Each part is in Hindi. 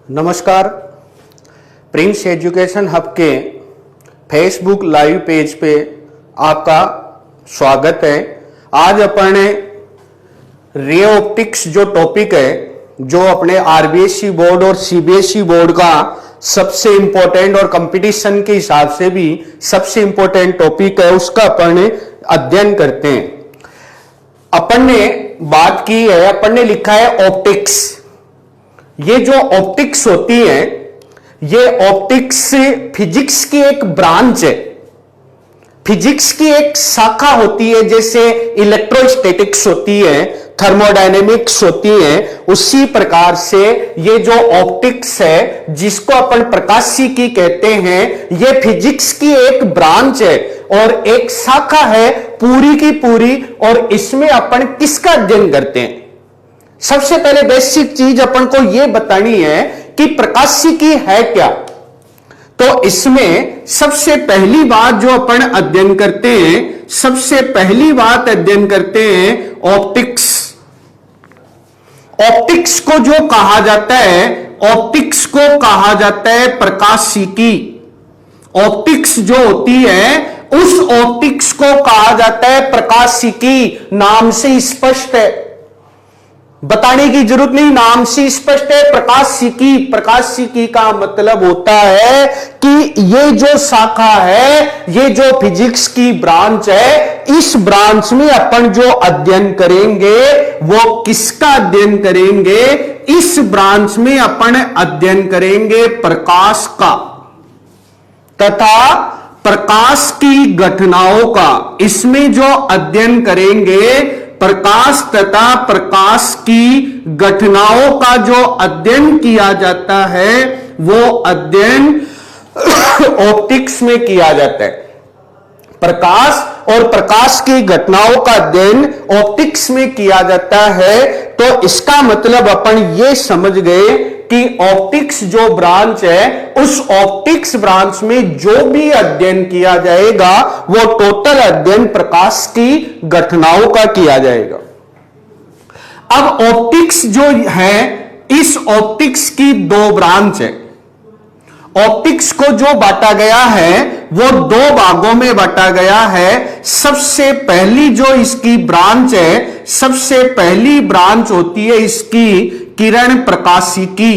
नमस्कार। प्रिंस एजुकेशन हब के फेसबुक लाइव पेज पे आपका स्वागत है। आज अपने रे ऑप्टिक्स जो टॉपिक है, जो अपने आरबीएसई बोर्ड और सीबीएसई बोर्ड का सबसे इंपॉर्टेंट और कंपटीशन के हिसाब से भी सबसे इंपॉर्टेंट टॉपिक है, उसका अपन अध्ययन करते हैं। अपन ने बात की है, अपन ने लिखा है ऑप्टिक्स। ये जो ऑप्टिक्स होती है, ये ऑप्टिक्स फिजिक्स की एक ब्रांच है, फिजिक्स की एक शाखा होती है। जैसे इलेक्ट्रोस्टैटिक्स होती है, थर्मोडायनेमिक्स होती है, उसी प्रकार से ये जो ऑप्टिक्स है, जिसको अपन प्रकाशिकी कहते हैं, ये फिजिक्स की एक ब्रांच है और एक शाखा है पूरी की पूरी। और इसमें अपन किसका अध्ययन करते हैं? सबसे पहले बेसिक चीज अपन को यह बतानी है कि प्रकाशिकी है क्या। तो इसमें सबसे पहली बात जो अपन अध्ययन करते हैं, सबसे पहली बात अध्ययन करते हैं ऑप्टिक्स। ऑप्टिक्स को जो कहा जाता है, ऑप्टिक्स को कहा जाता है प्रकाशिकी। ऑप्टिक्स जो होती है, उस ऑप्टिक्स को कहा जाता है प्रकाशिकी। नाम से स्पष्ट है, बताने की जरूरत नहीं, नाम से स्पष्ट है प्रकाशिकी। प्रकाशिकी का मतलब होता है कि ये जो शाखा है, ये जो फिजिक्स की ब्रांच है, इस ब्रांच में अपन जो अध्ययन करेंगे वो किसका अध्ययन करेंगे? इस ब्रांच में अपन अध्ययन करेंगे प्रकाश का तथा प्रकाश की घटनाओं का। इसमें जो अध्ययन करेंगे, प्रकाश तथा प्रकाश की घटनाओं का जो अध्ययन किया जाता है, वो अध्ययन ऑप्टिक्स में किया जाता है। प्रकाश और प्रकाश की घटनाओं का अध्ययन ऑप्टिक्स में किया जाता है। तो इसका मतलब अपन ये समझ गए कि ऑप्टिक्स जो ब्रांच है, उस ऑप्टिक्स ब्रांच में जो भी अध्ययन किया जाएगा, वो टोटल अध्ययन प्रकाश की घटनाओं का किया जाएगा। अब ऑप्टिक्स जो है, इस ऑप्टिक्स की दो ब्रांच है। ऑप्टिक्स को जो बांटा गया है, वो दो भागों में बांटा गया है। सबसे पहली जो इसकी ब्रांच है, सबसे पहली ब्रांच होती है इसकी किरण प्रकाशिकी।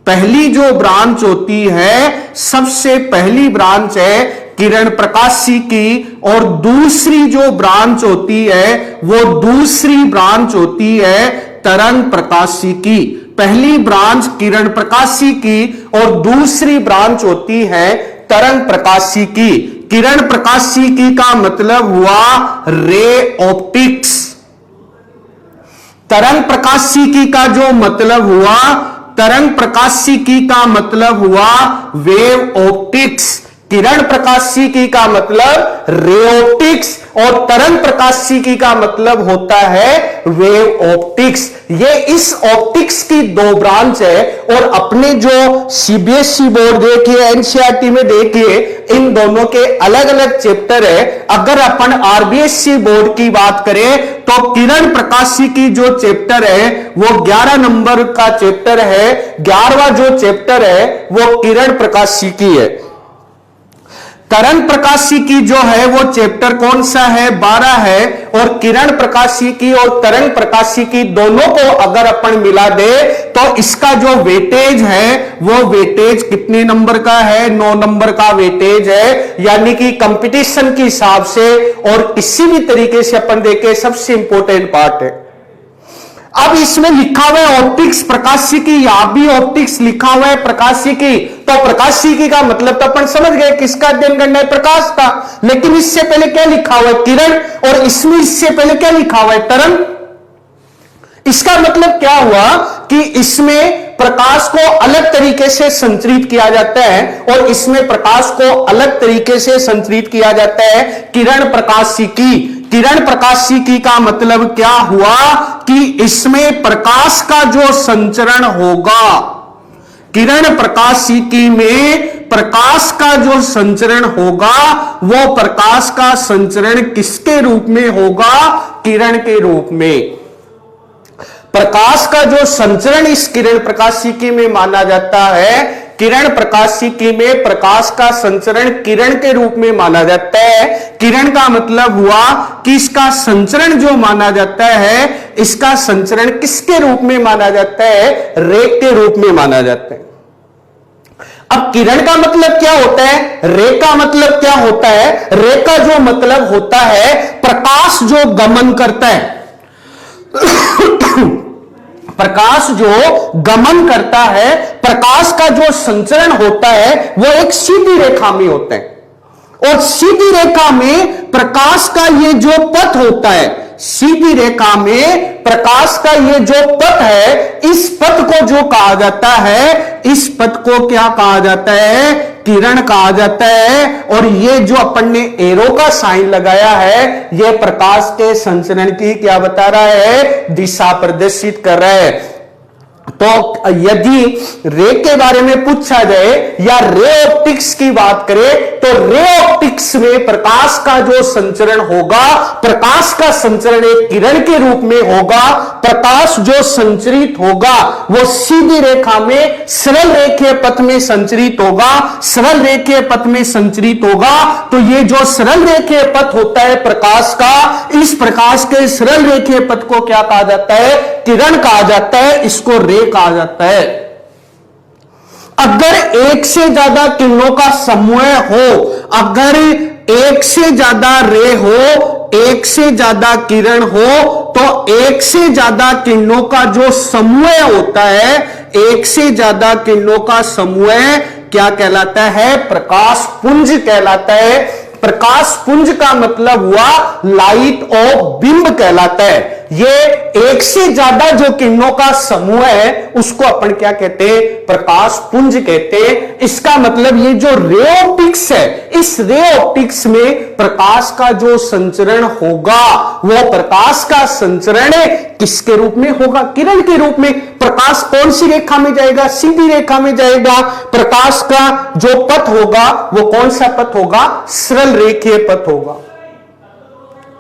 पहली जो ब्रांच होती है, सबसे पहली ब्रांच है किरण प्रकाशिकी। और दूसरी जो ब्रांच होती है, वो दूसरी ब्रांच होती है तरंग प्रकाशिकी। पहली ब्रांच किरण प्रकाशिकी और दूसरी ब्रांच होती है तरंग प्रकाशिकी। किरण प्रकाशिकी का मतलब हुआ रे ऑप्टिक्स। तरंग प्रकाशिकी का जो मतलब हुआ, तरंग प्रकाशिकी का मतलब हुआ वेव ऑप्टिक्स। किरण प्रकाशिकी का मतलब रे ऑप्टिक्स और तरंग प्रकाशिकी का मतलब होता है वेव ऑप्टिक्स। ये इस ऑप्टिक्स की दो ब्रांच है। और अपने जो सीबीएसई बोर्ड देखिए, एनसीईआरटी में देखिए, इन दोनों के अलग अलग चैप्टर है। अगर अपन आरबीएसई बोर्ड की बात करें, तो किरण प्रकाशिकी जो चैप्टर है, वो 11 नंबर का चैप्टर है। 11वां जो चैप्टर है, वो किरण प्रकाशिकी है। तरंग प्रकाशिकी जो है, वो चैप्टर कौन सा है? 12 है। और किरण प्रकाशिकी और तरंग प्रकाशिकी दोनों को अगर अपन मिला दे, तो इसका जो वेटेज है, वो वेटेज कितने नंबर का है? 9 नंबर का वेटेज है। यानी कि कंपटीशन के हिसाब से और किसी भी तरीके से अपन देखें, सबसे इंपॉर्टेंट पार्ट है। अब इसमें लिखा हुआ है ऑप्टिक्स प्रकाशिकी, यहां भी ऑप्टिक्स लिखा हुआ है प्रकाशिकी। तो प्रकाशिकी का मतलब तो अपन समझ गए, किसका अध्ययन करना है? प्रकाश का। लेकिन इससे पहले क्या लिखा हुआ है? किरण। और इसमें इससे पहले क्या लिखा हुआ है? तरंग। इसका मतलब क्या हुआ कि इसमें प्रकाश को अलग तरीके से संचरित किया जाता है और इसमें प्रकाश को अलग तरीके से संचरित किया जाता है। किरण प्रकाशिकी। किरण प्रकाशिकी का मतलब क्या हुआ कि इसमें प्रकाश का जो संचरण होगा, किरण प्रकाशिकी में प्रकाश का जो संचरण होगा, वो प्रकाश का संचरण किसके रूप में होगा? किरण के रूप में। प्रकाश का जो संचरण इस किरण प्रकाशिकी में माना जाता है, किरण प्रकाशिकी में प्रकाश का संचरण किरण के रूप में माना जाता है। किरण का मतलब हुआ कि इसका संचरण जो माना जाता है, इसका संचरण किसके रूप में माना जाता है? रे के रूप में माना जाता है। अब किरण का मतलब क्या होता है, रे का मतलब क्या होता है? रे का जो मतलब होता है प्रकाश जो गमन करता है प्रकाश जो गमन करता है, प्रकाश का जो संचरण होता है वो एक सीधी रेखा में होता है। और सीधी रेखा में प्रकाश का ये जो पथ होता है, सीधी रेखा में प्रकाश का ये जो पथ है, इस पथ को जो कहा जाता है, इस पथ को क्या कहा जाता है? किरण कहा जाता है। और ये जो अपन ने एरो का साइन लगाया है, ये प्रकाश के संचरण की क्या बता रहा है? दिशा प्रदर्शित कर रहा है। तो यदि रे के बारे में पूछा जाए या रे ऑप्टिक्स की बात करें, तो रे ऑप्टिक्स में प्रकाश का जो संचरण होगा, प्रकाश का संचरण एक किरण के रूप में होगा। प्रकाश जो संचरित होगा वो सीधी रेखा में सरल रेखीय पथ में संचरित होगा। सरल रेखीय पथ में संचरित होगा तो ये जो सरल रेखीय पथ होता है प्रकाश का, इस प्रकाश के सरल रेखीय पथ को क्या कहा जाता है? किरण कहा जाता है। इसको रे कहा जाता है। अगर एक से ज्यादा किरणों का समूह हो, अगर एक से ज्यादा रे हो, एक से ज्यादा किरण हो, तो एक से ज्यादा किरणों का जो समूह होता है, एक से ज्यादा किरणों का समूह क्या कहलाता है? प्रकाश पुंज कहलाता है। प्रकाश पुंज का मतलब हुआ लाइट ऑफ बिंब कहलाता है। ये एक से ज्यादा जो किरणों का समूह है उसको अपन क्या कहते हैं? प्रकाश पुंज कहते हैं। इसका मतलब ये जो रे ऑप्टिक्स है, इस रे ऑप्टिक्स में प्रकाश का जो संचरण होगा वो प्रकाश का संचरण किसके रूप में होगा? किरण के रूप में। प्रकाश कौन सी रेखा में जाएगा? सीधी रेखा में जाएगा। प्रकाश का जो पथ होगा वो कौन सा पथ होगा? सरल रेखीय पथ होगा।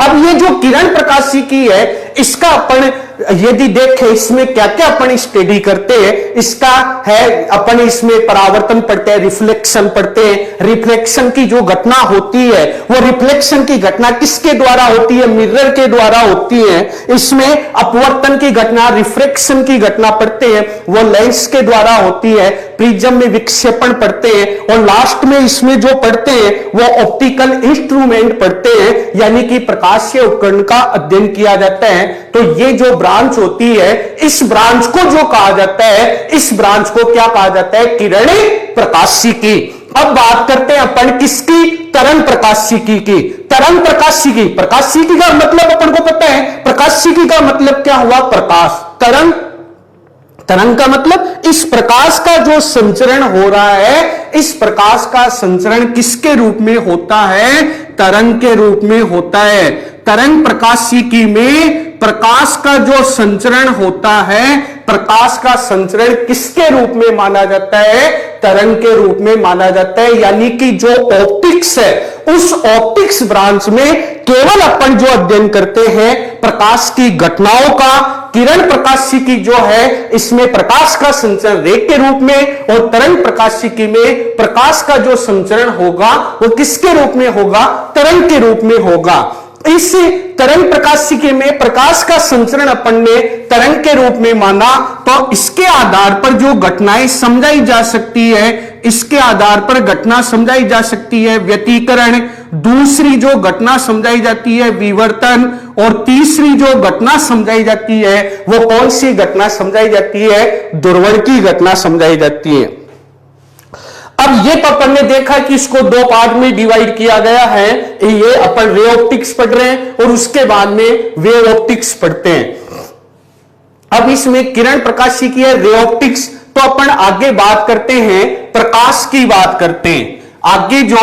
अब ये जो किरण प्रकाशिकी है, इसका अपन यदि देखें इसमें क्या क्या अपन स्टडी करते हैं, इसका है अपन इसमें परावर्तन पढ़ते हैं, रिफ्लेक्शन पढ़ते हैं। रिफ्लेक्शन की जो घटना होती है वो रिफ्लेक्शन की घटना किसके द्वारा होती है? मिरर के द्वारा होती है। इसमें अपवर्तन की घटना, रिफ्रैक्शन की घटना पढ़ते हैं, वो लेंस के द्वारा होती है। प्रिज्म में विक्षेपण पढ़ते हैं और लास्ट में इसमें जो पढ़ते हैं वो ऑप्टिकल इंस्ट्रूमेंट पढ़ते हैं, यानी कि प्रकाशीय उपकरण का अध्ययन किया जाता है। तो ये जो ब्रांच होती है, इस ब्रांच को जो कहा जाता है, इस ब्रांच को क्या कहा जाता है? किरण प्रकाशिकी। अब बात करते हैं अपन किसकी? तरंग प्रकाशिकी की। तरंग प्रकाशिकी, प्रकाशिकी का मतलब अपन को पता है। प्रकाशिकी का मतलब क्या हुआ? प्रकाश। तरंग, तरंग का मतलब इस प्रकाश का जो संचरण हो रहा है, इस प्रकाश का संचरण किसके रूप में होता है? तरंग के रूप में होता है। तरंग प्रकाशिकी में प्रकाश का जो संचरण होता है, प्रकाश का संचरण किसके रूप में माना जाता है? तरंग के रूप में माना जाता है। यानी कि जो ऑप्टिक्स है, उस ऑप्टिक्स ब्रांच में केवल अपन जो अध्ययन करते हैं प्रकाश की घटनाओं का, किरण प्रकाशिकी जो है इसमें प्रकाश का संचरण रे के रूप में, और तरंग प्रकाशिकी में प्रकाश का जो संचरण होगा वो किसके रूप में होगा? तरंग के रूप में होगा। इस तरंग प्रकाशिकी में प्रकाश का संचरण अपन ने तरंग के रूप में माना, तो इसके आधार पर जो घटनाएं समझाई जा सकती है, इसके आधार पर घटना समझाई जा सकती है व्यतिकरण, दूसरी जो घटना समझाई जाती है विवर्तन, और तीसरी जो घटना समझाई जाती है वो कौन सी घटना समझाई जाती है? ध्रुवण की घटना समझाई जाती है। अब ये तो अपन ने देखा कि इसको दो पार्ट में डिवाइड किया गया है। ये अपन रे ऑप्टिक्स पढ़ रहे हैं और उसके बाद में वेव ऑप्टिक्स पढ़ते हैं। अब इसमें किरण प्रकाशिकी है, रे ऑप्टिक्स, तो अपन आगे बात करते हैं प्रकाश की बात करते हैं। आगे जो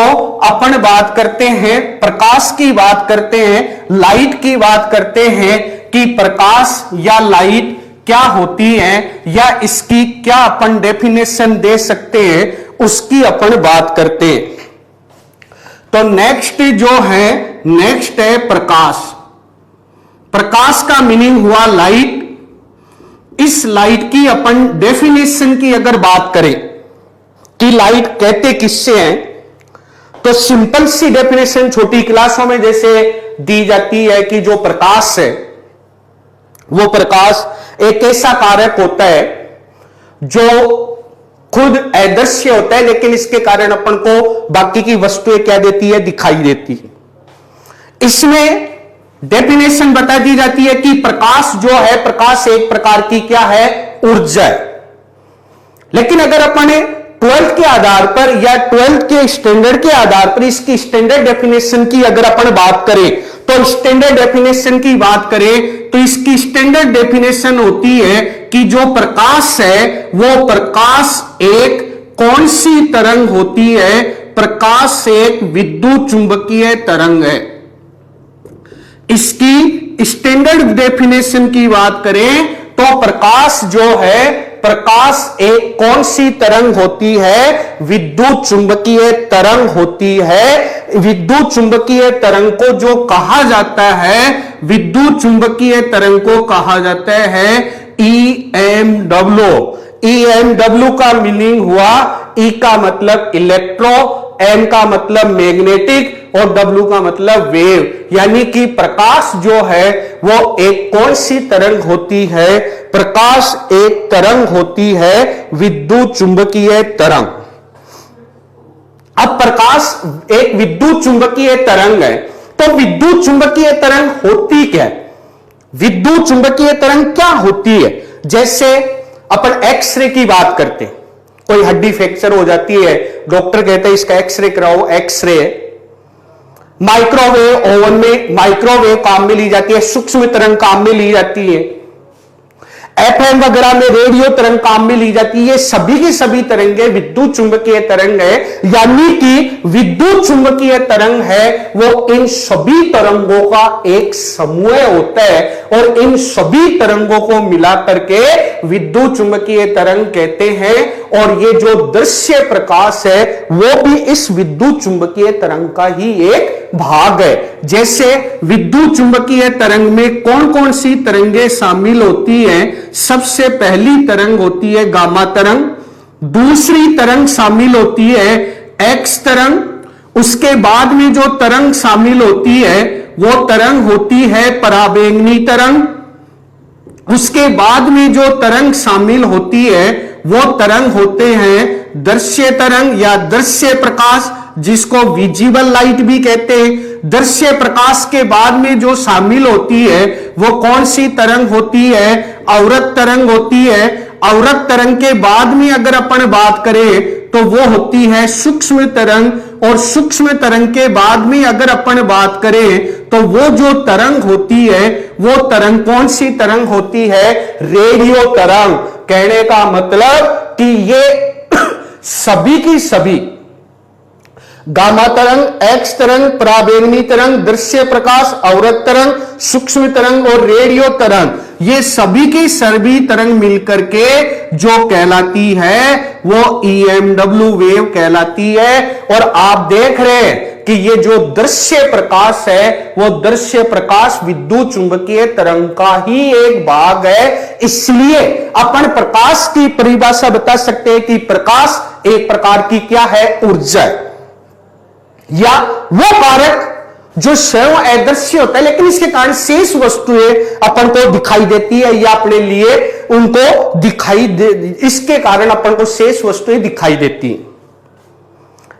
अपन बात करते हैं प्रकाश की बात करते हैं, लाइट की बात करते हैं कि प्रकाश या लाइट क्या होती है या इसकी क्या अपन डेफिनेशन दे सकते हैं, उसकी अपन बात करते हैं। तो नेक्स्ट जो है, नेक्स्ट है प्रकाश। प्रकाश का मीनिंग हुआ लाइट, इस लाइट की अपन डेफिनेशन की अगर बात करें कि लाइट कहते किससे हैं, तो सिंपल सी डेफिनेशन छोटी क्लासों में जैसे दी जाती है कि जो प्रकाश है वो प्रकाश एक ऐसा कारक होता है जो खुद अदृश्य होता है, लेकिन इसके कारण अपन को बाकी की वस्तुएं क्या देती है, दिखाई देती है। इसमें डेफिनेशन बता दी जाती है कि प्रकाश जो है, प्रकाश एक प्रकार की क्या है, ऊर्जा है। लेकिन अगर अपन 12th के आधार पर या 12th के स्टैंडर्ड के आधार पर इसकी स्टैंडर्ड डेफिनेशन की अगर अपन बात करें, तो स्टैंडर्ड डेफिनेशन की बात करें तो इसकी स्टैंडर्ड डेफिनेशन होती है कि जो प्रकाश है वो प्रकाश एक कौन सी तरंग होती है, प्रकाश एक विद्युत चुंबकीय तरंग है। इसकी स्टैंडर्ड डेफिनेशन की बात करें तो प्रकाश जो है, प्रकाश एक कौन सी तरंग होती है, विद्युत चुंबकीय तरंग होती है। विद्युत चुंबकीय तरंग को जो कहा जाता है, विद्युत चुंबकीय तरंग को कहा जाता है EMW। EMW का मीनिंग हुआ, E का मतलब इलेक्ट्रो, M का मतलब मैग्नेटिक और W का मतलब वेव। यानी कि प्रकाश जो है वो एक कौन सी तरंग होती है, प्रकाश एक तरंग होती है, विद्युत चुंबकीय तरंग। अब प्रकाश एक विद्युत चुंबकीय तरंग है, तो विद्युत चुंबकीय तरंग होती क्या है, विद्युत चुंबकीय तरंग क्या होती है। जैसे अपन एक्सरे की बात करते हैं, कोई हड्डी फ्रैक्चर हो जाती है, डॉक्टर कहते हैं इसका एक्सरे कराओ, एक्सरे। माइक्रोवेव ओवन में माइक्रोवेव काम में ली जाती है, सूक्ष्म तरंग काम में ली जाती है, एफएम वगैरह में रेडियो तरंग काम में ली जाती है। ये सभी की सभी तरंगें विद्युत चुंबकीय तरंग है। यानी कि विद्युत चुंबकीय तरंग है वो इन सभी तरंगों का एक समूह होता है, और इन सभी तरंगों को मिला करके विद्युत चुंबकीय तरंग कहते हैं। और ये जो दृश्य प्रकाश है वो भी इस विद्युत चुंबकीय तरंग का ही एक भाग है। जैसे विद्युत चुंबकीय तरंग में कौन कौन सी तरंगें शामिल होती हैं, सबसे पहली तरंग होती है गामा तरंग, दूसरी तरंग शामिल होती है एक्स तरंग, उसके बाद में जो तरंग शामिल होती है वो तरंग होती है पराबैंगनी तरंग, उसके बाद में जो तरंग शामिल होती है वो तरंग होते हैं दृश्य तरंग या दृश्य प्रकाश, जिसको विजिबल लाइट भी कहते हैं। दृश्य प्रकाश के बाद में जो शामिल होती है वो कौन सी तरंग होती है, अवरक्त तरंग होती है। अवरक्त तरंग के बाद में अगर अपन बात करें तो वो होती है सूक्ष्म तरंग, और सूक्ष्म तरंग के बाद में अगर अपन बात करें तो वो जो तरंग होती है वो तरंग कौन सी तरंग होती है, रेडियो तरंग। कहने का मतलब कि ये सभी की सभी गामा तरंग, एक्स तरंग, पराबैंगनी तरंग, दृश्य प्रकाश, अवरक्त तरंग, सूक्ष्म तरंग और रेडियो तरंग, ये सभी की सभी तरंग मिलकर के जो कहलाती है वो EMW वेव कहलाती है। और आप देख रहे हैं कि ये जो दृश्य प्रकाश है वो दृश्य प्रकाश विद्युत चुंबकीय तरंग का ही एक भाग है। इसलिए अपन प्रकाश की परिभाषा बता सकते हैं कि प्रकाश एक प्रकार की क्या है, ऊर्जा है, या वो कारक जो स्वयं अदृश्य होता है लेकिन इसके कारण शेष वस्तुएं अपन को दिखाई देती है या अपने लिए उनको दिखाई दे, इसके कारण अपन को शेष वस्तुएं दिखाई देती हैं।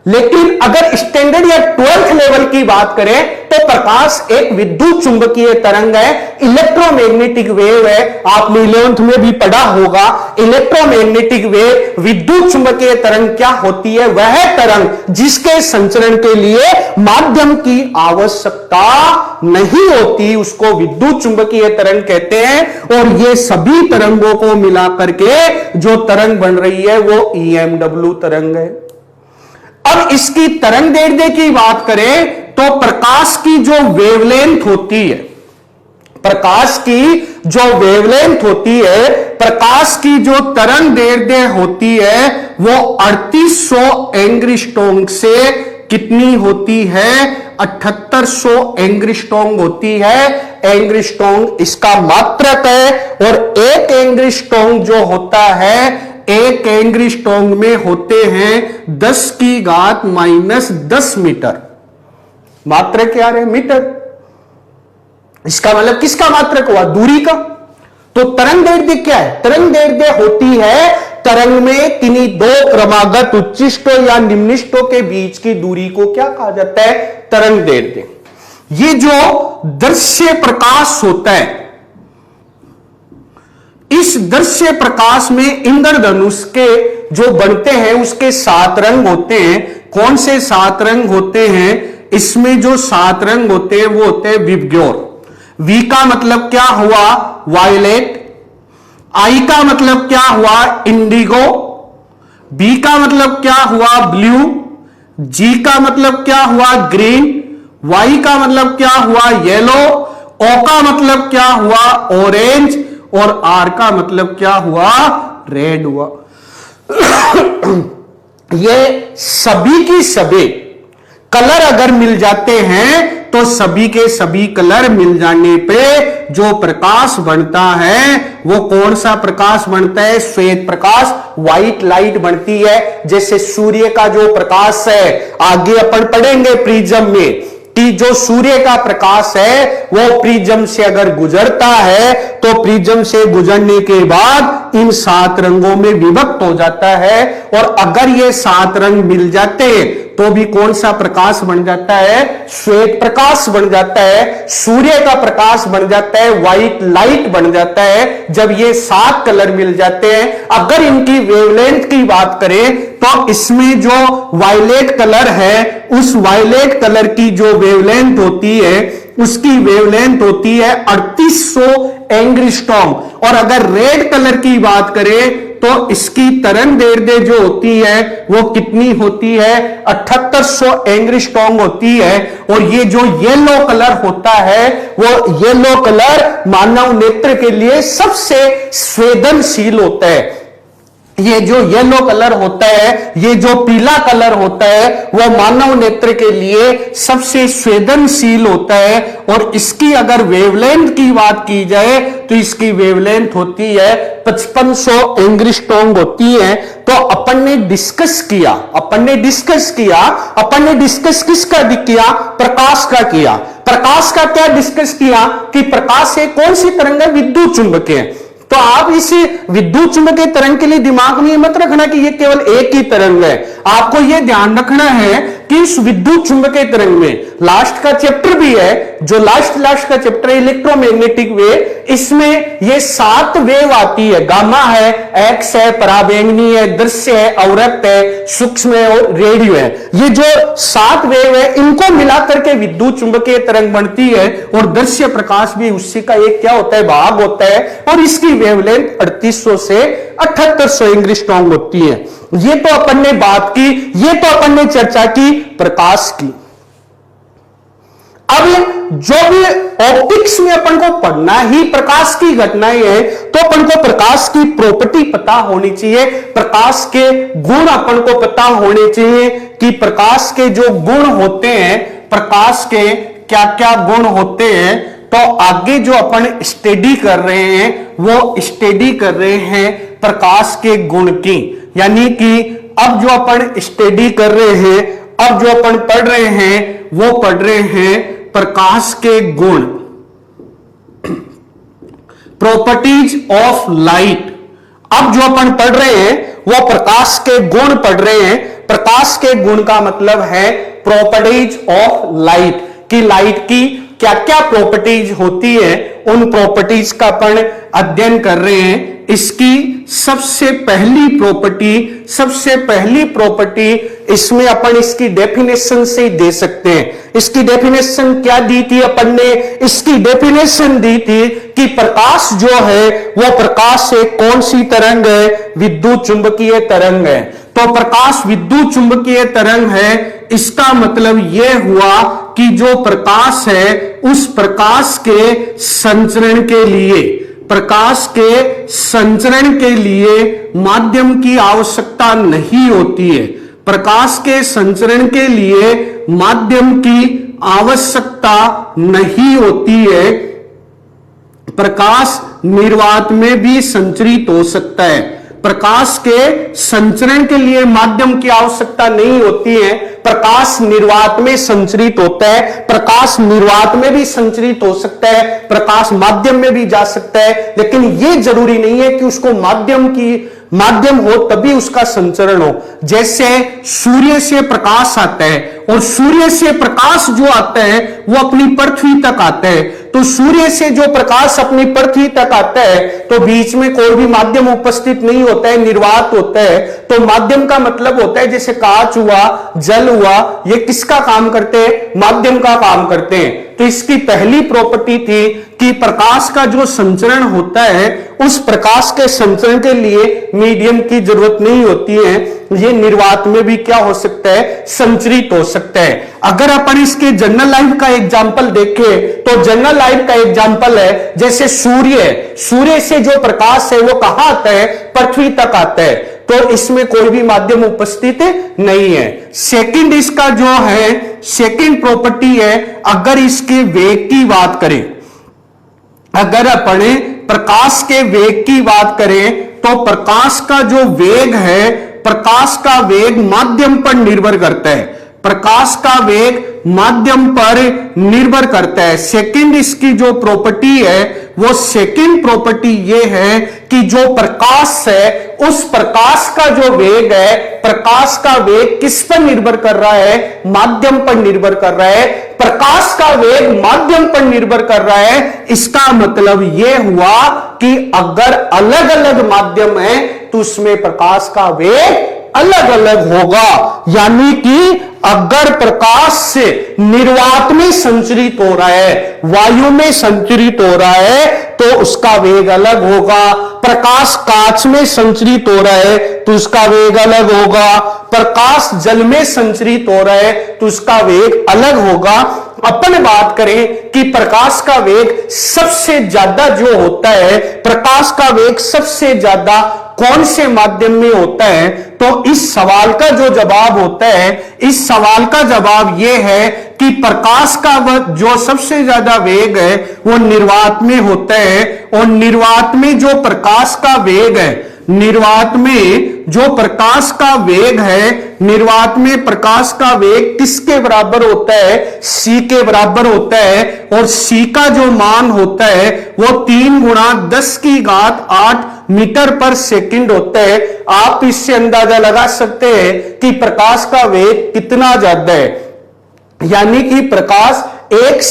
लेकिन अगर स्टैंडर्ड या 12th लेवल की बात करें तो प्रकाश एक विद्युत चुंबकीय तरंग है, इलेक्ट्रोमैग्नेटिक वेव है। आपने 11th में भी पढ़ा होगा इलेक्ट्रोमैग्नेटिक वेव, विद्युत चुंबकीय तरंग क्या होती है, वह तरंग जिसके संचरण के लिए माध्यम की आवश्यकता नहीं होती उसको विद्युत चुंबकीय तरंग कहते हैं। और ये सभी तरंगों को मिलाकर के जो तरंग बन रही है वो EMW तरंग है। अब इसकी तरंग दैर्ध्य की बात करें तो प्रकाश की जो वेवलेंथ होती है, प्रकाश की जो वेवलेंथ होती है, प्रकाश की जो तरंग दैर्ध्य होती है वो 3800 एंगस्ट्रॉम से कितनी होती है? 7800 एंग्स्ट्रॉम होती है। एंग्स्ट्रॉम इसका मात्रक है। और एक एंग्स्ट्रॉम जो होता है, एक एंग्स्ट्रॉम में होते हैं 10⁻⁻10 मीटर। मात्रक क्या है? मीटर। इसका मतलब किसका मात्रक हुआ? दूरी का। तो तरंग दैर्ध्य क्या है? तरंग दैर्ध्य होती है तरंग में किन्हीं दो क्रमागत उच्चिष्टों या निम्निष्टों के बीच की दूरी को क्या कहा जाता है? तरंग दैर्ध्य। ये जो दृश्य प्रकाश होता है, इस दृश्य प्रकाश में इंद्रधनुष के जो बनते हैं उसके 7 रंग होते हैं। कौन से 7 रंग होते हैं? इसमें जो 7 रंग होते हैं वो होते हैं विबग्योर। वी का मतलब क्या हुआ? वायलेट। आई का मतलब क्या हुआ? इंडिगो। बी का मतलब क्या हुआ? ब्लू। जी का मतलब क्या हुआ? ग्रीन। वाई का मतलब क्या हुआ? येलो। ओ का मतलब क्या हुआ? ऑरेंज। और आर का मतलब क्या हुआ? रेड हुआ। ये सभी की सभी कलर अगर मिल जाते हैं तो सभी के सभी कलर मिल जाने पे जो प्रकाश बनता है वो कौन सा प्रकाश बनता है? श्वेत प्रकाश, व्हाइट लाइट बनती है। जैसे सूर्य का जो प्रकाश है, आगे अपन पढ़ेंगे प्रिज्म में कि जो सूर्य का प्रकाश है वो प्रिज्म से अगर गुजरता है तो प्रिज्म से गुजरने के बाद इन 7 रंगों में विभक्त हो जाता है। और अगर ये 7 रंग मिल जाते हैं तो भी कौन सा प्रकाश बन जाता है? श्वेत प्रकाश बन जाता है। सूर्य का प्रकाश बन जाता है, व्हाइट लाइट बन जाता है जब ये 7 कलर मिल जाते हैं। अगर इनकी वेवलेंथ की बात करें तो इसमें जो वायलेट कलर है, उस वायलेट कलर की जो वेवलेंथ होती है उसकी वेवलेंथ होती है 3800 एंग्स्ट्रॉम। और अगर रेड कलर की बात करें तो इसकी तरंग दैर्ध्य जो होती है वो कितनी होती है? 7800 एंग्स्ट्रॉम होती है। और ये जो येलो कलर होता है वो येलो कलर मानव नेत्र के लिए सबसे संवेदनशील होता है। ये जो येलो कलर होता है, ये जो पीला कलर होता है वो मानव नेत्र के लिए सबसे संवेदनशील होता है। और इसकी अगर वेवलेंथ की बात की जाए तो इसकी वेवलेंथ होती है 5500 एंग्स्ट्रॉम होती है। तो अपन ने डिस्कस किया किसका किया? प्रकाश का किया। प्रकाश का क्या डिस्कस किया कि प्रकाश एक कौन सी तरंग है? विद्युत चुंबकीय। तो आप इस विद्युत चुंबकीय तरंग के लिए दिमाग में मत रखना कि ये केवल एक ही तरंग है। आपको यह ध्यान रखना है कि इस विद्युत चुंबकीय तरंग में लास्ट का चैप्टर भी है, जो लास्ट का चैप्टर है इलेक्ट्रोमैग्नेटिक वेव, इसमें ये 7 वेव आती है। गामा है, एक्स है, पराबैंगनी है, दृश्य है, अवरक्त है, सूक्ष्म है और रेडियो है। ये जो 7 वेव है इनको मिलाकर के विद्युत चुंबकीय तरंग बनती है। और दृश्य प्रकाश भी उसी का एक क्या होता है? भाग होता है। और इसकी वेवलेंथ 3800 से 7800 एंग्स्ट्रॉम होती है। ये तो अपन ने बात की, ये तो अपन ने चर्चा की प्रकाश की। अब जो भी ऑप्टिक्स में अपन को पढ़ना ही प्रकाश की घटनाएं है तो अपन को प्रकाश की प्रॉपर्टी पता होनी चाहिए, प्रकाश के गुण अपन को पता होने चाहिए कि प्रकाश के जो गुण होते हैं, प्रकाश के क्या क्या गुण होते हैं। तो आगे जो अपन स्टडी कर रहे हैं वो स्टडी कर रहे हैं प्रकाश के गुण की। यानी कि अब जो अपन स्टडी कर रहे हैं, अब जो अपन पढ़ रहे हैं वो पढ़ रहे हैं प्रकाश के गुण, प्रॉपर्टीज ऑफ लाइट। अब जो अपन पढ़ रहे हैं वो प्रकाश के गुण पढ़ रहे हैं। प्रकाश के गुण का मतलब है प्रॉपर्टीज ऑफ लाइट, कि लाइट की क्या क्या प्रॉपर्टीज होती है, उन प्रॉपर्टीज का अपन अध्ययन कर रहे हैं। इसकी सबसे पहली प्रॉपर्टी इसमें अपन इसकी डेफिनेशन से दे सकते हैं। इसकी डेफिनेशन क्या दी थी अपन ने? इसकी डेफिनेशन दी थी कि प्रकाश जो है वो प्रकाश एक कौन सी तरंग है? विद्युत चुंबकीय तरंग है। तो प्रकाश विद्युत चुंबकीय तरंग है, इसका मतलब यह हुआ कि जो प्रकाश है उस प्रकाश के संचरण के लिए माध्यम की आवश्यकता नहीं होती है। प्रकाश के संचरण के लिए माध्यम की आवश्यकता नहीं होती है। प्रकाश निर्वात में भी संचरित हो सकता है। प्रकाश के संचरण के लिए माध्यम की आवश्यकता नहीं होती है। प्रकाश निर्वात में संचरित होता है। प्रकाश निर्वात में भी संचरित हो सकता है, प्रकाश माध्यम में भी जा सकता है, लेकिन यह जरूरी नहीं है कि उसको माध्यम हो तभी उसका संचरण हो। जैसे सूर्य से प्रकाश आता है और सूर्य से प्रकाश जो आता है वो अपनी पृथ्वी तक आता है, तो सूर्य से जो प्रकाश अपनी पृथ्वी तक आता है तो बीच में कोई भी माध्यम उपस्थित नहीं होता है, निर्वात होता है। तो माध्यम का मतलब होता है जैसे कांच हुआ, जल हुआ, ये किसका काम करते हैं? माध्यम का काम करते हैं। तो इसकी पहली प्रॉपर्टी थी कि प्रकाश का जो संचरण होता है उस प्रकाश के संचरण के लिए मीडियम की जरूरत नहीं होती है, ये निर्वात में भी क्या हो सकता है? संचरित हो सकता है। अगर अपन इसके जनरल लाइफ का एग्जांपल देखें तो जनरल लाइफ का एग्जांपल है जैसे सूर्य से जो प्रकाश है वो कहां आता है? पृथ्वी तक आता है, तो इसमें कोई भी माध्यम उपस्थित नहीं है। सेकंड इसका जो है सेकंड प्रॉपर्टी है, अगर इसके वेग की बात करें, अगर अपने प्रकाश के वेग की बात करें तो प्रकाश का जो वेग है, प्रकाश का वेग माध्यम पर निर्भर करता है। प्रकाश का वेग माध्यम पर निर्भर करता है। सेकंड इसकी जो प्रॉपर्टी है वो सेकंड प्रॉपर्टी ये है कि जो प्रकाश है उस प्रकाश का जो वेग है, प्रकाश का वेग किस पर निर्भर कर रहा है? माध्यम पर निर्भर कर रहा है। प्रकाश का वेग माध्यम पर निर्भर कर रहा है, इसका मतलब यह हुआ कि अगर अलग अलग माध्यम है तो उसमें प्रकाश का वेग अलग अलग होगा। यानी कि अगर प्रकाश से निर्वात में संचरित हो रहा है, वायु में संचरित हो रहा है तो उसका वेग अलग होगा। प्रकाश कांच में संचरित हो रहा है तो उसका वेग अलग होगा। प्रकाश जल में संचरित हो रहा है तो उसका वेग अलग होगा। अपन बात करें कि प्रकाश का वेग सबसे ज्यादा जो होता है, प्रकाश का वेग सबसे ज्यादा कौन से माध्यम में होता है, तो इस सवाल का जो जवाब होता है, इस सवाल का जवाब यह है कि प्रकाश का जो सबसे ज्यादा वेग है वो निर्वात में होता है। और निर्वात में जो प्रकाश का वेग है, निर्वात में जो प्रकाश का वेग है, निर्वात में प्रकाश का वेग किसके बराबर होता है? c के बराबर होता है। और c का जो मान होता है वो 3 × 10⁸ मीटर पर सेकंड होता है। आप इससे अंदाजा लगा सकते हैं कि प्रकाश का वेग कितना ज्यादा है। यानी कि प्रकाश एक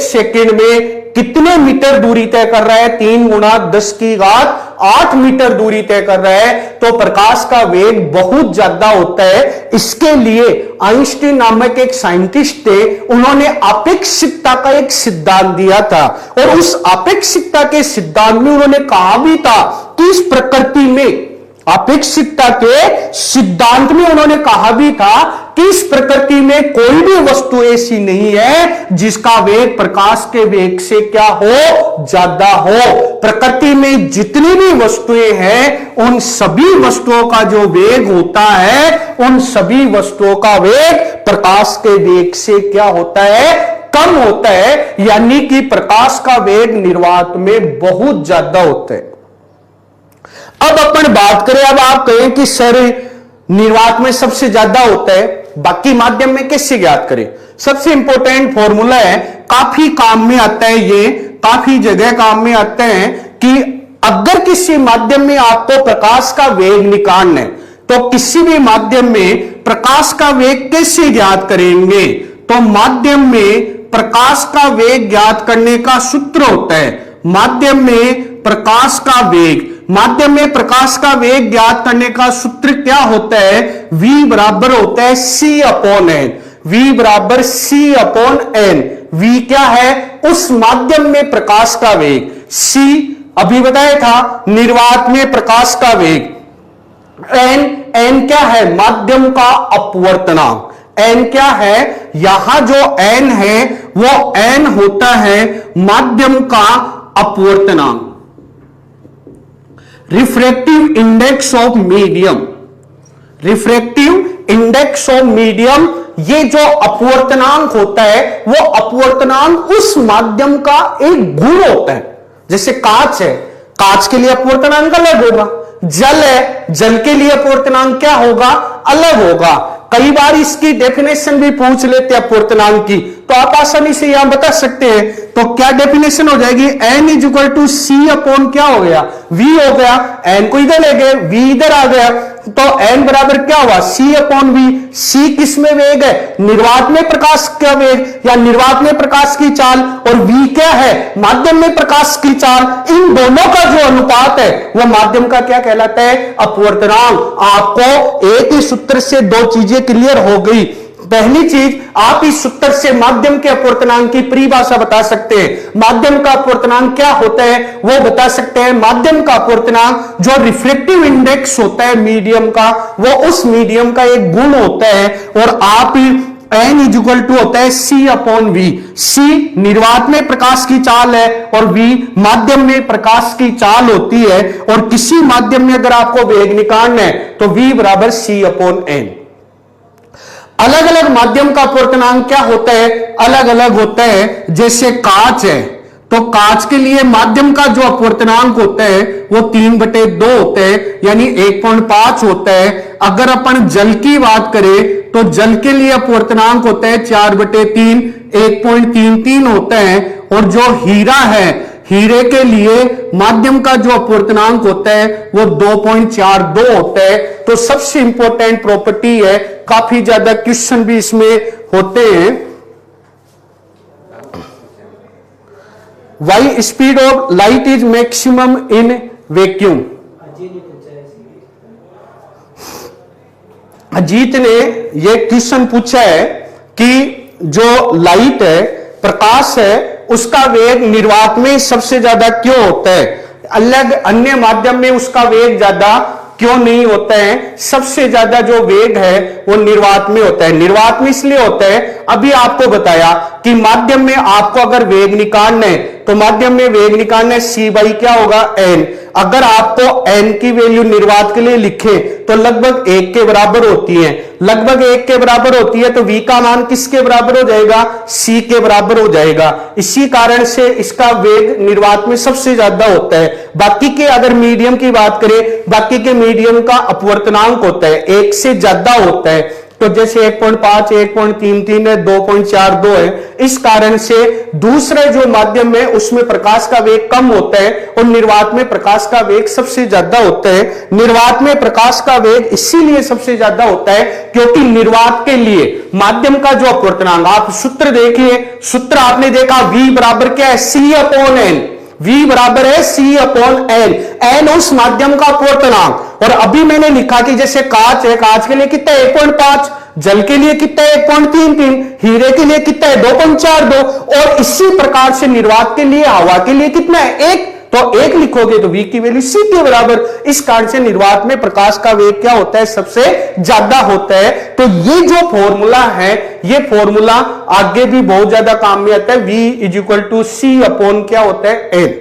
सेकंड में कितने मीटर दूरी तय कर रहा है? 3 × 10⁸ मीटर दूरी तय कर रहा है। तो प्रकाश का वेग बहुत ज्यादा होता है। इसके लिए आइंस्टीन नामक एक साइंटिस्ट थे, उन्होंने आपेक्षिकता का एक सिद्धांत दिया था और उस आपेक्षिकता के सिद्धांत में उन्होंने कहा भी था कि इस प्रकृति में, आपेक्षिकता के सिद्धांत में उन्होंने कहा भी था कि इस प्रकृति में कोई भी वस्तु ऐसी नहीं है जिसका वेग प्रकाश के वेग से क्या हो? ज्यादा हो। प्रकृति में जितनी भी वस्तुएं हैं उन सभी वस्तुओं का जो वेग होता है, उन सभी वस्तुओं का वेग प्रकाश के वेग से क्या होता है? कम होता है। यानी कि प्रकाश का वेग निर्वात में बहुत ज्यादा होता है। अब अपन बात करें, अब आप कहें कि सर निर्वात में सबसे ज्यादा होता है, बाकी माध्यम में कैसे ज्ञात करें? सबसे इंपॉर्टेंट फॉर्मूला है, काफी काम में आता है, ये काफी जगह काम में आता है कि अगर किसी माध्यम में आपको प्रकाश का वेग निकालना है तो किसी भी माध्यम में प्रकाश का वेग कैसे ज्ञात करेंगे? तो माध्यम में प्रकाश का वेग ज्ञात करने का सूत्र होता है, माध्यम में प्रकाश का वेग, माध्यम में प्रकाश का वेग ज्ञात करने का सूत्र क्या होता है? v बराबर होता है c/n। v बराबर c/n। v क्या है? उस माध्यम में प्रकाश का वेग। c अभी बताया था निर्वात में प्रकाश का वेग। n क्या है? माध्यम का अपवर्तनांक। n क्या है? यहां जो n है वो n होता है माध्यम का अपवर्तनांक, refractive index of medium. Refractive index of medium, ये जो अपवर्तनांक होता है वो अपवर्तनांक उस माध्यम का एक गुण होता है। जैसे कांच है, कांच के लिए अपवर्तनांक अलग होगा, जल है, जल के लिए अपवर्तनांक क्या होगा, अलग होगा। कई बार इसकी डेफिनेशन भी पूछ लेते हैं अपवर्तनांक की, तो आप आसानी से यहां बता सकते हैं। तो क्या डेफिनेशन हो जाएगी, n is equal to C upon क्या हो गया, v हो गया। n को इधर ले गए, v इधर आ गया, तो n बराबर क्या हुआ, c अपॉन v। c किस में वेग है, निर्वात में प्रकाश का वेग या निर्वात में प्रकाश की चाल, और v क्या है, माध्यम में प्रकाश की चाल। इन दोनों का जो अनुपात है वो माध्यम का क्या कहलाता है, अपवर्तनांक। आपको एक ही सूत्र से दो चीजें क्लियर हो गई। पहली चीज, आप इस सूत्र से माध्यम के अपवर्तनांक की परिभाषा बता सकते हैं। माध्यम का अपवर्तनांक क्या होता है वो बता सकते हैं। माध्यम का अपवर्तनांक जो रिफ्लेक्टिव इंडेक्स होता है मीडियम का, वो उस मीडियम का एक गुण होता है। और आप n इज इक्वल टू होता है c अपॉन v। c निर्वात में प्रकाश की चाल है और v माध्यम में प्रकाश की चाल होती है। और किसी माध्यम में अगर आपको वेग निकालना है तो v बराबर c अपॉन n। अलग अलग माध्यम का अपवर्तनांक क्या होता है, अलग अलग होता है। जैसे कांच है, तो कांच के लिए माध्यम का जो अपवर्तनांक होता है वो 3/2 होता है, यानी 1.5 होता है। अगर अपन जल की बात करें तो जल के लिए अपवर्तनांक होता है 4/3, 1.33 होता है। और जो हीरा है, हीरे के लिए माध्यम का जो अपवर्तनांक होता है वो 2.42 होता है। तो सबसे इंपॉर्टेंट प्रॉपर्टी है, काफी ज्यादा क्वेश्चन भी इसमें होते हैं। Why speed of light is maximum in vacuum. Ajit ने यह क्वेश्चन पूछा है कि जो लाइट है, प्रकाश है, उसका वेग निर्वात में सबसे ज्यादा क्यों होता है, अलग अन्य माध्यम में उसका वेग ज्यादा क्यों नहीं होता है। सबसे ज्यादा जो वेग है वो निर्वात में होता है। निर्वात में इसलिए होता है, अभी आपको बताया कि माध्यम में आपको अगर वेग निकालना है तो माध्यम में वेग निकालना है, c बाई क्या होगा, n। अगर आपको n की वैल्यू निर्वात के लिए लिखे तो लगभग 1 के बराबर होती है, लगभग 1 के बराबर होती है। तो v का मान किसके बराबर हो जाएगा, c के बराबर हो जाएगा। इसी कारण से इसका वेग निर्वात में सबसे ज्यादा होता है। बाकी के अगर मीडियम की बात करें, बाकी के मीडियम का अपवर्तनांक होता है 1 से ज्यादा होता है। तो जैसे 1.5, 1.33 है, 2.42 है। इस कारण से दूसरे जो माध्यम है उसमें प्रकाश का वेग कम होता है और निर्वात में प्रकाश का वेग सबसे ज्यादा होता है। निर्वात में प्रकाश का वेग इसीलिए सबसे ज्यादा होता है क्योंकि निर्वात के लिए माध्यम का जो अपवर्तनांक, आप सूत्र देखिए, सूत्र आपने देखा v बराबर क्या है, c अपॉन n। v बराबर है c अपॉन n, n उस माध्यम का अपवर्तनांक। और अभी मैंने लिखा कि जैसे कांच है, कांच के लिए कितना है 1.5, जल के लिए कितना है 1.33, हीरे के लिए कितना है 2.42। और इसी प्रकार से निर्वात के लिए, हवा के लिए कितना है 1, तो 1 लिखोगे तो v की वैल्यू c के बराबर। इस कारण से निर्वात में प्रकाश का वेग क्या होता है, सबसे ज्यादा होता है। तो ये जो फॉर्मूला है, ये फॉर्मूला आगे भी बहुत ज्यादा काम में आता है। v is equal to c upon क्या होता है, n।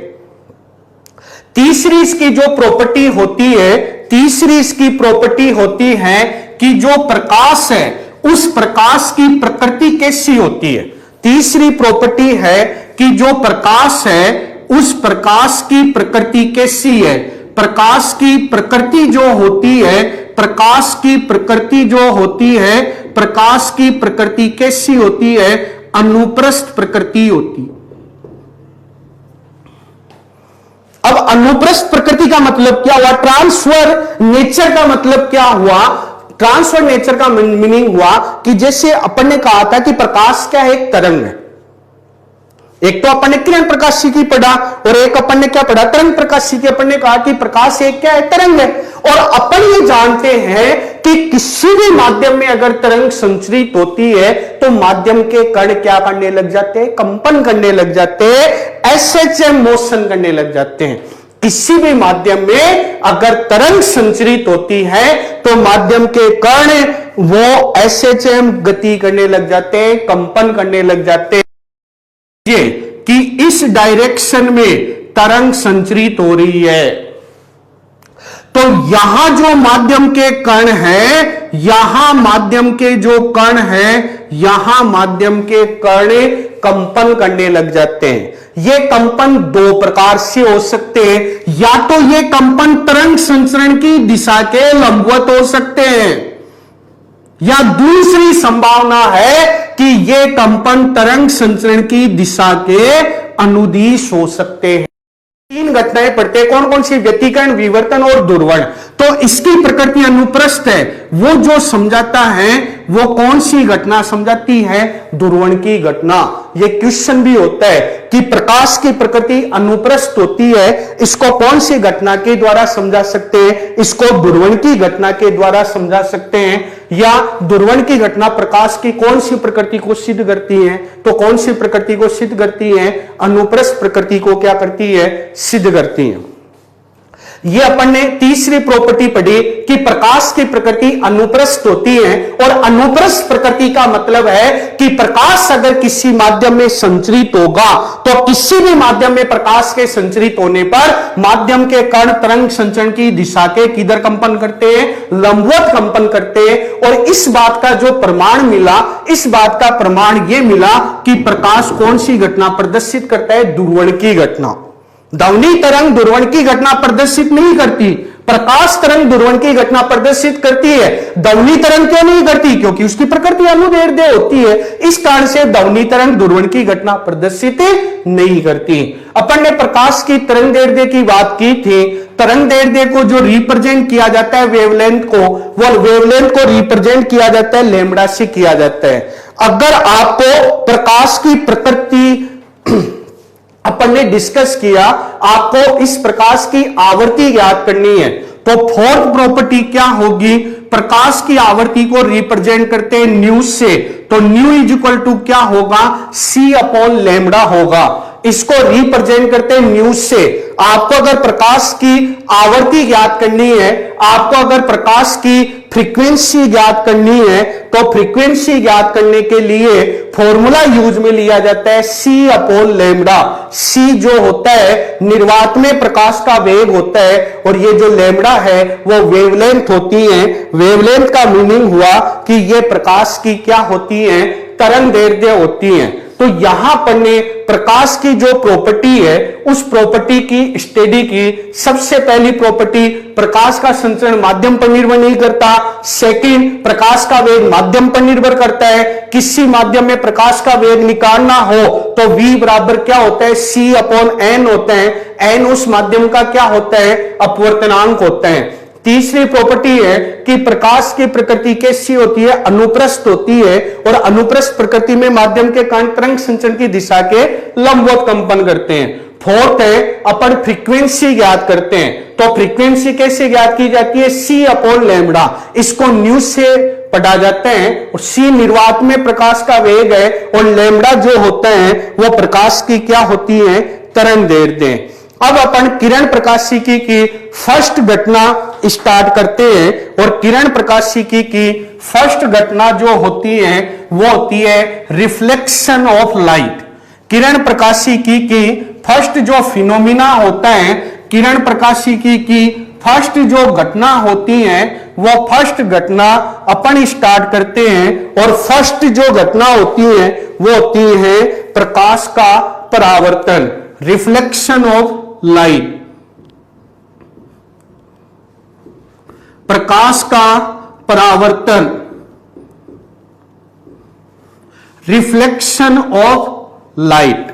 तीसरी इसकी जो प्रॉपर्टी होती है, तीसरी इसकी प्रॉपर्टी होती है कि जो प्रकाश है उस प्रकाश की प्रकृति कैसी होती है। तीसरी प्रॉपर्टी है कि जो प्रकाश है उस प्रकाश की प्रकृति कैसी है। प्रकाश की प्रकृति जो होती है, प्रकाश की प्रकृति जो होती है, प्रकाश की प्रकृति कैसी होती है, अनुप्रस्थ प्रकृति होती। अब अनुप्रस्थ प्रकृति का मतलब क्या हुआ, ट्रांसफर नेचर का मतलब क्या हुआ। ट्रांसफर नेचर का मीनिंग हुआ कि जैसे अपन ने कहा था कि प्रकाश क्या है, एक तरंग है। एक तो अपन ने किरण प्रकाशी की पढ़ा और एक अपन ने क्या पढ़ा, तरंग प्रकाशी की। अपन ने कहा कि प्रकाश एक क्या है, तरंग है। और अपन ये जानते हैं कि किसी भी माध्यम में अगर तरंग संचरित होती है तो माध्यम के कण क्या करने लग जाते हैं, कंपन करने लग जाते हैं, एसएचएम मोशन करने लग जाते हैं। किसी भी माध्यम में अगर तरंग संचरित होती है तो माध्यम के कण वो एसएचएम गति करने लग जाते हैं, कंपन करने लग जाते हैं। ये कि इस डायरेक्शन में तरंग संचरित हो रही है। तो यहां जो माध्यम के कण है, यहां माध्यम के जो कण है, यहां माध्यम के कण कंपन करने लग जाते हैं। ये कंपन दो प्रकार से हो सकते हैं, या तो ये कंपन तरंग संचरण की दिशा के लंबवत हो सकते हैं, या दूसरी संभावना है कि ये कंपन तरंग संचरण की दिशा के अनुदिश हो सकते हैं। तीन घटनाएं पढ़ते हैं, कौन कौन सी? व्यतिकरण, विवर्तन और दुर्वर्ण। तो इसकी प्रकृति अनुप्रस्थ है, वो जो समझाता है वो कौन सी घटना समझाती है? दुर्वर्ण की घटना। ये क्वेश्चन भी होता है कि प्रकाश की प्रकृति अनुप्रस्थ होती है, इसको कौन सी घटना के द्वारा समझा सकते हैं? इसको दुर्वर्ण की घटना के द्वारा समझा सकते हैं। या दुर्वर्ण की घटना प्रकाश की कौन सी प्रकृति को सिद्ध करती है? तो कौन सी प्रकृति को सिद्ध करती है? अनुप्रस्थ प्रकृति को क्या करती है? सिद्ध करती है। ये अपन ने तीसरी प्रॉपर्टी पढ़ी कि प्रकाश की प्रकृति अनुप्रस्थ होती है, और अनुप्रस्थ प्रकृति का मतलब है कि प्रकाश अगर किसी माध्यम में संचरित होगा तो किसी भी माध्यम में प्रकाश के संचरित होने पर माध्यम के कण तरंग संचरण की दिशा के किधर कंपन करते हैं? लंबवत कंपन करते हैं। और इस बात का जो प्रमाण मिला, इस बात का प्रमाण यह मिला कि प्रकाश कौन सी घटना प्रदर्शित करता है? दुर्वर्ण की घटना। ध्वनि तरंग दुर्वर्ण की घटना प्रदर्शित नहीं करती, प्रकाश तरंग दुर्वर्ण की घटना प्रदर्शित करती है। ध्वनि तरंग क्यों नहीं करती? क्योंकि उसकी प्रकृति अनुदैर्ध्य होती है, इस कारण से ध्वनि तरंग दुर्वर्ण की घटना प्रदर्शित नहीं करती। अपन ने प्रकाश की तरंग दैर्ध्य की बात की थी। तरंग दैर्ध्य को जो रिप्रेजेंट किया जाता है वेवलेंथ को, वो वेवलेंथ को रिप्रेजेंट किया जाता है लैम्ब्डा से किया जाता है। अगर आपको प्रकाश की प्रकृति अपन ने डिस्कस किया, आपको इस प्रकाश की आवर्ती ज्ञात करनी है, तो फोर्थ प्रॉपर्टी क्या होगी? प्रकाश की आवर्ती को रिप्रेजेंट करते हैं न्यू से, तो न्यू इज इक्वल टू क्या होगा? सी अपॉन लैम्ब्डा होगा। इसको रिप्रेजेंट करते हैं न्यू से। आपको अगर प्रकाश की आवर्ती ज्ञात करनी है, आपको अगर प्रकाश की फ्रीक्वेंसी ज्ञात करनी है, तो फ्रीक्वेंसी ज्ञात करने के लिए फॉर्मूला यूज में लिया जाता है सी अपॉन लैम्ब्डा। सी जो होता है निर्वात में प्रकाश का वेग होता है, और ये जो लैम्ब्डा है वो वेवलेंथ होती है। वेवलेंथ का मीनिंग हुआ कि ये प्रकाश की क्या होती है? तरंग दैर्ध्य होती है। तो यहां पर ने प्रकाश की जो प्रॉपर्टी है, उस प्रॉपर्टी की स्टडी की। सबसे पहली प्रॉपर्टी, प्रकाश का संचरण माध्यम पर निर्भर नहीं करता। सेकंड, प्रकाश का वेग माध्यम पर निर्भर करता है। किसी माध्यम में प्रकाश का वेग निकालना हो तो v बराबर क्या होता है? c अपॉन n होता है। n उस माध्यम का क्या होता है? अपवर्तनांक होता है। तीसरी प्रॉपर्टी है कि प्रकाश की प्रकृति कैसी होती है? अनुप्रस्थ होती है, और अनुप्रस्थ प्रकृति में माध्यम के कण तरंग संचरण की दिशा के लंबवत कंपन करते हैं। फोर्थ है अपन फ्रीक्वेंसी ज्ञात करते हैं, तो फ्रीक्वेंसी कैसे ज्ञात की जाती है? सी अपॉन लैम्ब्डा। इसको न्यू से पढ़ा जाता है, और सी निर्वात में प्रकाश का वेग है, और लैम्ब्डा जो होता है वो प्रकाश की क्या होती है? तरंग दैर्ध्य। अब अपन किरण प्रकाशिकी की फर्स्ट घटना स्टार्ट करते हैं, और किरण प्रकाशिकी की फर्स्ट घटना जो होती है वो होती है रिफ्लेक्शन ऑफ लाइट। किरण प्रकाशिकी की फर्स्ट जो फिनोमिना होता है, किरण प्रकाशिकी की फर्स्ट जो घटना होती है, वो फर्स्ट घटना अपन स्टार्ट करते हैं, और फर्स्ट जो घटना होती है वो होती है प्रकाश का परावर्तन, रिफ्लेक्शन ऑफ लाइट। प्रकाश का परावर्तन, रिफ्लेक्शन ऑफ लाइट।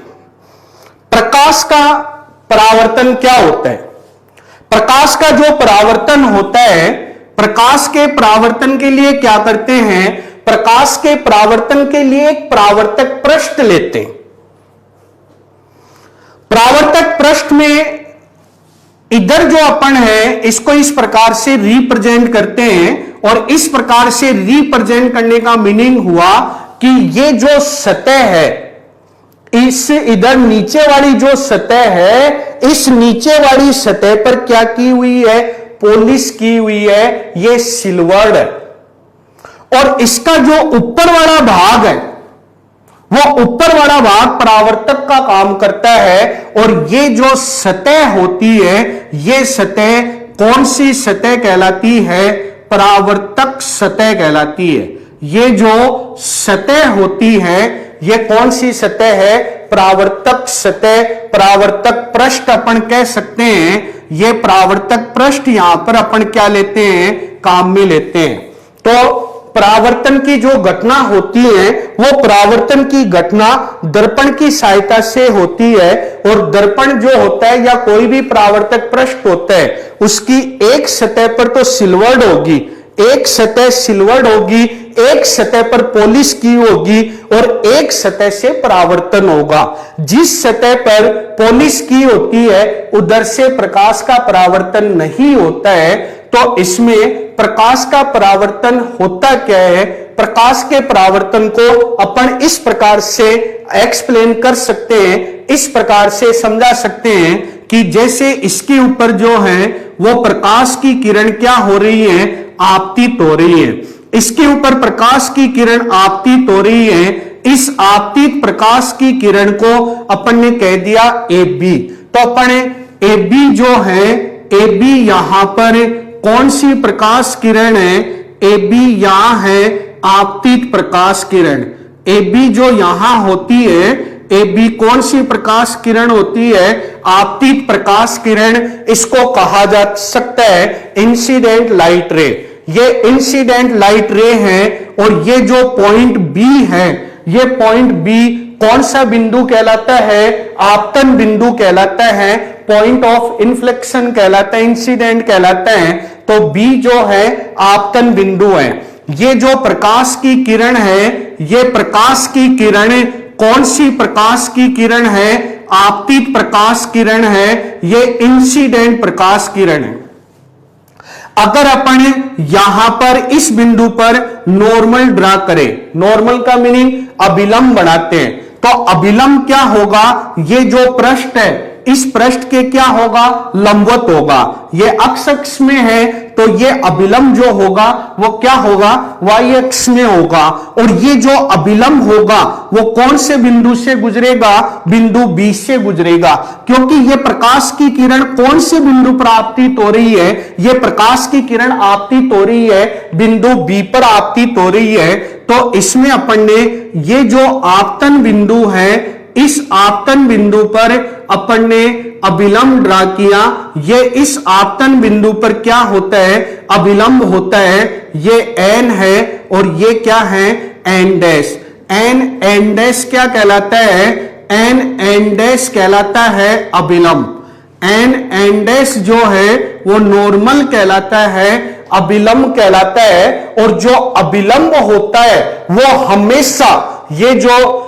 प्रकाश का परावर्तन क्या होता है? प्रकाश का जो परावर्तन होता है, प्रकाश के परावर्तन के लिए क्या करते हैं? प्रकाश के परावर्तन के लिए एक परावर्तक पृष्ठ लेते हैं। परावर्तक पृष्ठ में इधर जो अपन है इसको इस प्रकार से रिप्रेजेंट करते हैं, और इस प्रकार से रिप्रेजेंट करने का मीनिंग हुआ कि ये जो सतह है, इस इधर नीचे वाली जो सतह है, इस नीचे वाली सतह पर क्या की हुई है? पॉलिश की हुई है, ये सिल्वर्ड है। और इसका जो ऊपर वाला भाग है, वो ऊपर वाला भाग परावर्तक का काम करता है, और ये जो सतह होती है, ये सतह कौन सी सतह कहलाती है? परावर्तक सतह कहलाती है। ये जो सतह होती है ये कौन सी सतह है? परावर्तक सतह, परावर्तक पृष्ठ अपन कह सकते हैं। ये परावर्तक पृष्ठ यहां पर अपन क्या लेते हैं? काम में लेते हैं। तो परावर्तन की जो घटना होती है वो परावर्तन की घटना दर्पण की सहायता से होती है, और दर्पण जो होता है या कोई भी परावर्तक पृष्ठ होता है उसकी एक सतह पर तो सिल्वर्ड होगी, एक सतह सिल्वर्ड होगी, एक सतह पर पॉलिश की होगी और एक सतह से परावर्तन होगा। जिस सतह पर पॉलिश की होती है उधर से प्रकाश का परावर्तन नहीं होता है। तो इसमें प्रकाश का परावर्तन होता क्या है? प्रकाश के परावर्तन को अपन इस प्रकार से एक्सप्लेन कर सकते हैं, इस प्रकार से समझा सकते हैं कि जैसे इसके ऊपर जो है वो प्रकाश की किरण क्या हो रही है? आपतित हो रही है। इसके ऊपर प्रकाश की किरण आपतित हो रही है। इस आपतित प्रकाश की किरण को अपन ने कह दिया ए बी। तो अपन ए बी जो है, ए बी यहां पर कौन सी प्रकाश किरण है? ए बी यहां है आपतित प्रकाश किरण। ए बी जो यहां होती है, ए बी कौन सी प्रकाश किरण होती है? आपतित प्रकाश किरण। इसको कहा जा सकता है इंसिडेंट लाइट रे। ये इंसिडेंट लाइट रे है। और ये जो पॉइंट बी है, ये पॉइंट बी कौन सा बिंदु कहलाता है? आपतन बिंदु कहलाता है, पॉइंट ऑफ इन्फ्लेक्शन कहलाता है, इंसिडेंट कहलाता है। तो बी जो है आपतन बिंदु है। ये जो प्रकाश की किरण है, ये प्रकाश की किरण कौन सी प्रकाश की किरण है? आपतित प्रकाश किरण है। ये इंसिडेंट प्रकाश किरण है। अगर अपन यहां पर इस बिंदु पर नॉर्मल ड्रा करें, नॉर्मल का मीनिंग अभिलंब बनाते हैं, तो अभिलंब क्या होगा? ये जो पृष्ठ है इस पृष्ठ के क्या होगा? लंबवत होगा। ये अक्ष अक्ष में है तो ये अभिलंब जो होगा वो क्या होगा? वाई अक्ष में होगा। और ये जो अभिलंब होगा वो कौन से बिंदु से गुजरेगा? बिंदु बी से गुजरेगा। क्योंकि ये प्रकाश की किरण कौन से बिंदु पर आपतित हो रही है? ये प्रकाश की किरण आपतित हो रही है बिंदु बी पर आपतित हो रही है। तो इसमें अपन ने ये जो आपतन बिंदु है, इस आपतन बिंदु पर अपन ने अभिलंब ड्रा किया। ये इस आपतन बिंदु पर क्या होता है? अभिलंब होता है। ये एन है और ये क्या है? N dash. एन डैश क्या कहलाता है? एन डैश कहलाता है अभिलंब। एन डैश जो है वो नॉर्मल कहलाता है, अभिलंब कहलाता है। और जो अभिलंब होता है वो हमेशा ये जो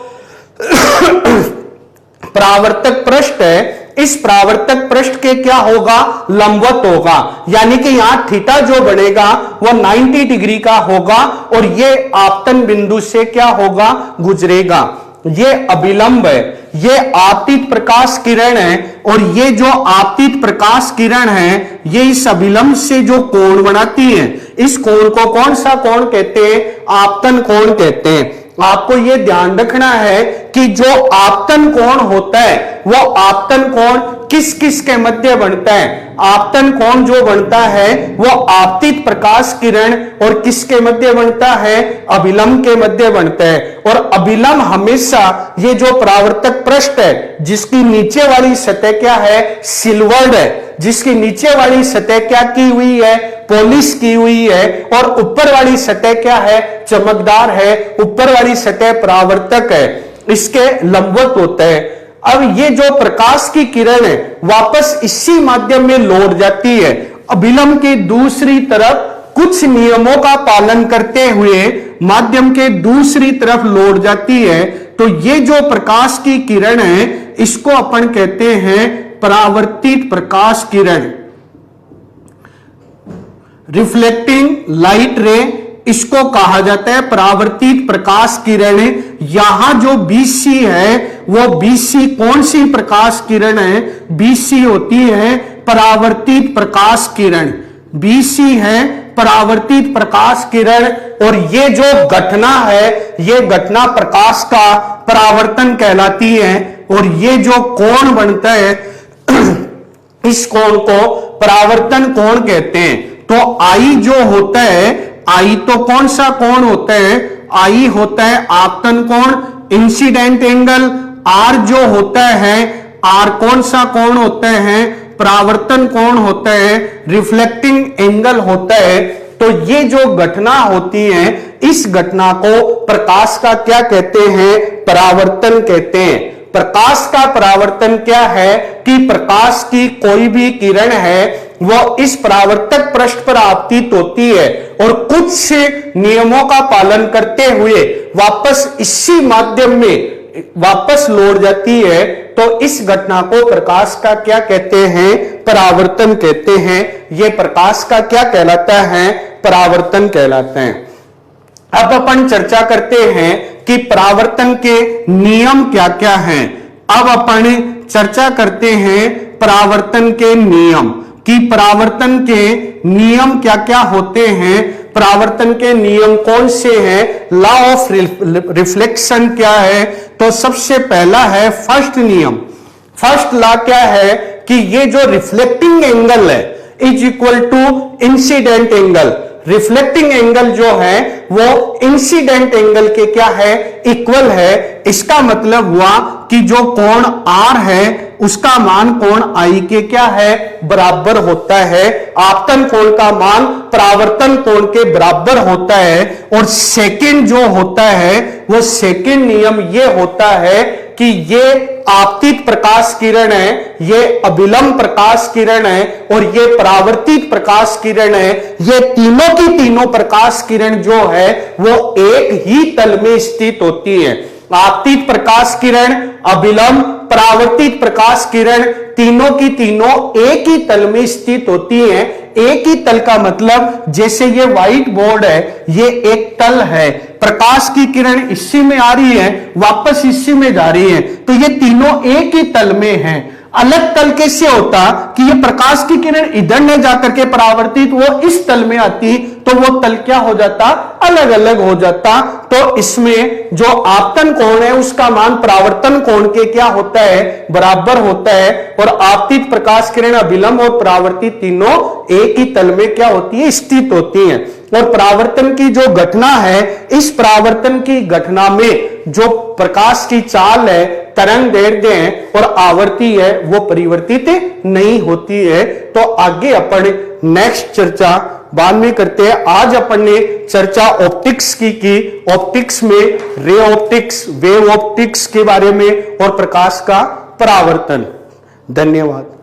परावर्तक पृष्ठ है, इस परावर्तक पृष्ठ के क्या होगा? लंबवत होगा। यानी कि यहां थीटा जो बनेगा वो 90 डिग्री का होगा और ये आपतन बिंदु से क्या होगा? गुजरेगा। ये अभिलंब है, ये आपतित प्रकाश किरण है। और ये जो आपतित प्रकाश किरण है ये इस अभिलंब से जो कोण बनाती है, इस कोण को कौन सा कोण कहते हैं? आपतन कोण कहते हैं। आपको यह ध्यान रखना है कि जो आपतन कोण होता है वो आपतन कोण किस किस के मध्य बनता है? आपतन कोण जो बनता है वो आपतित प्रकाश किरण और किसके मध्य बनता है? अभिलंब के मध्य बनता है। और अभिलंब हमेशा ये जो परावर्तक पृष्ठ है जिसकी नीचे वाली सतह क्या है? सिल्वर्ड है। जिसकी नीचे वाली सतह क्या की हुई है? पॉलिश की हुई है। और ऊपर वाली सतह क्या है? चमकदार है। ऊपर वाली सतह परावर्तक है, इसके लंबवत होता है। अब ये जो प्रकाश की किरण है वापस इसी माध्यम में लौट जाती है। अभिलंब के दूसरी तरफ कुछ नियमों का पालन करते हुए माध्यम के दूसरी तरफ लौट जाती है। तो ये जो प्रकाश की किरण है इसको अपन कहते हैं परावर्तित प्रकाश किरण, रिफ्लेक्टिंग लाइट रे, इसको कहा जाता है परावर्तित प्रकाश किरण। यहां जो BC है वो BC कौन सी प्रकाश किरण है? BC होती है परावर्तित प्रकाश किरण। BC है परावर्तित प्रकाश किरण। और ये जो घटना है ये घटना प्रकाश का परावर्तन कहलाती है। और ये जो कोण बनता है इस कोण को परावर्तन कोण कहते हैं। तो आई जो होता है, आई तो कौन सा कोण होता है, आई होता है आपतन कोण, इंसिडेंट एंगल। आर जो होता है, आर कौन सा कोण होता है, परावर्तन कोण होता है, रिफ्लेक्टिंग एंगल होता है। तो ये जो घटना होती है, इस घटना को प्रकाश का क्या कहते हैं, परावर्तन कहते हैं। प्रकाश का परावर्तन क्या है कि प्रकाश की कोई भी किरण है वो इस परावर्तक पृष्ठ पर आपतित होती है और कुछ नियमों का पालन करते हुए वापस इसी माध्यम में वापस लौट जाती है। तो इस घटना को प्रकाश का क्या कहते हैं, परावर्तन कहते हैं। यह प्रकाश का क्या कहलाता है, परावर्तन कहलाता है। अब अपन चर्चा करते हैं कि परावर्तन के नियम क्या क्या हैं। अब अपन चर्चा करते हैं परावर्तन के नियम, कि परावर्तन के नियम क्या क्या होते हैं, परावर्तन के नियम कौन से हैं, लॉ ऑफ रिफ्लेक्शन क्या है। तो सबसे पहला है फर्स्ट नियम। फर्स्ट लॉ क्या है कि ये जो रिफ्लेक्टिंग एंगल है is equal to incident angle. Reflecting angle जो है वो इंसिडेंट एंगल के क्या है, इक्वल है। इसका मतलब हुआ कि जो कोण आर है उसका मान कोण आई के क्या है, बराबर होता है। आपतन कोण का मान परावर्तन कोण के बराबर होता है। और सेकंड जो होता है वो सेकंड नियम ये होता है कि ये आपतित प्रकाश किरण है, ये अभिलंब प्रकाश किरण है और ये परावर्तित प्रकाश किरण है। ये तीनों की तीनों प्रकाश किरण जो है वो एक ही तल में स्थित होती है। आपतित प्रकाश किरण, अभिलंब, परावर्तित प्रकाश किरण, तीनों की तीनों एक ही तल में स्थित होती हैं। एक ही तल का मतलब जैसे ये व्हाइट बोर्ड है, ये एक तल है, प्रकाश की किरण इसी में आ रही है, वापस इसी में जा रही है, तो ये तीनों एक ही तल में हैं। अलग तल कैसे होता कि ये प्रकाश की किरण इधर न जाकर के परावर्तित वो इस तल में आती, तो वो तल क्या हो जाता, अलग अलग हो जाता। तो इसमें जो आपतन कोण है उसका मान परावर्तन कोण के क्या होता है, बराबर होता है। और आपतित प्रकाश किरण, अभिलंब और परावर्तित तीनों एक ही तल में क्या होती है, स्थित होती हैं। और परावर्तन की जो घटना है, इस परावर्तन की घटना में जो प्रकाश की चाल है, तरंग दैर्ध्य है और आवर्ती है, वो परिवर्तित नहीं होती है। तो आगे अपन नेक्स्ट चर्चा बाद में करते हैं। आज अपन ने चर्चा ऑप्टिक्स की ऑप्टिक्स में रे ऑप्टिक्स, वेव ऑप्टिक्स के बारे में और प्रकाश का परावर्तन। धन्यवाद।